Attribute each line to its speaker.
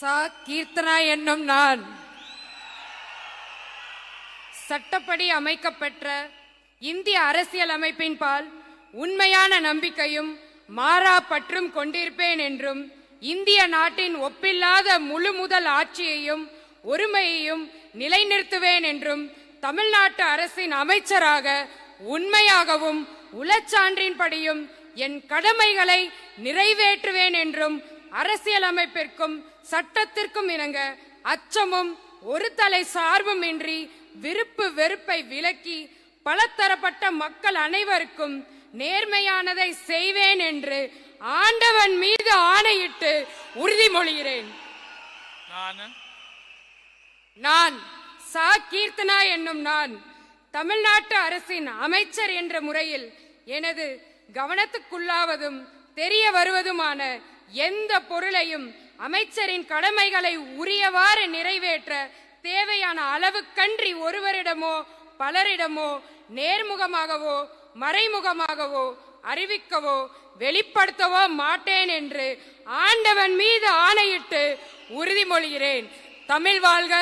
Speaker 1: சா கீர்த்தனா என்னும் நான் சட்டப்படி அமைக்கப்பெற்ற இந்திய அரசியல் அமைப்பின் பால் உண்மையான நம்பிக்கையும் மாறா பற்றும் கொண்டிருப்பேன் என்றும் இந்திய நாட்டின் ஒப்பில்லாத முழு முதல் ஆட்சியையும் ஒருமையையும் நிலைநிறுத்துவேன் என்றும் தமிழ்நாட்டு அரசின் அமைச்சராக உண்மையாகவும் உளச்சான்றின்படியும் என் கடமைகளை நிறைவேற்றுவேன் என்றும் அரசியலமைப்பிற்கும் சட்டத்திற்கும் இணங்க அச்சமும் ஒரு தலை சார்பும் இன்றி விருப்பு வெறுப்பை விலக்கி பலதரப்பட்ட மக்கள் அனைவருக்கும் நேர்மையானதை செய்வேன் என்று ஆண்டவன் மீது ஆணையிட்டு உறுதிமொழிகிறேன். நான் சா கீர்த்தனா என்னும் நான் தமிழ்நாட்டு அரசின் அமைச்சர் என்ற முறையில் எனது கவனத்துக்குள்ளாவதும் தெரிய வருவதுமான எந்த பொருளையும் அமைச்சரின் கடமைகளை உரியவாறு நிறைவேற்ற தேவையான அளவுக்கன்றி ஒருவரிடமோ பலரிடமோ நேர்முகமாகவோ மறைமுகமாகவோ அறிவிக்கவோ வெளிப்படுத்தவோ மாட்டேன் என்று ஆண்டவன் மீது ஆணையிட்டு உறுதிமொழிகிறேன். தமிழ் வாழ்க,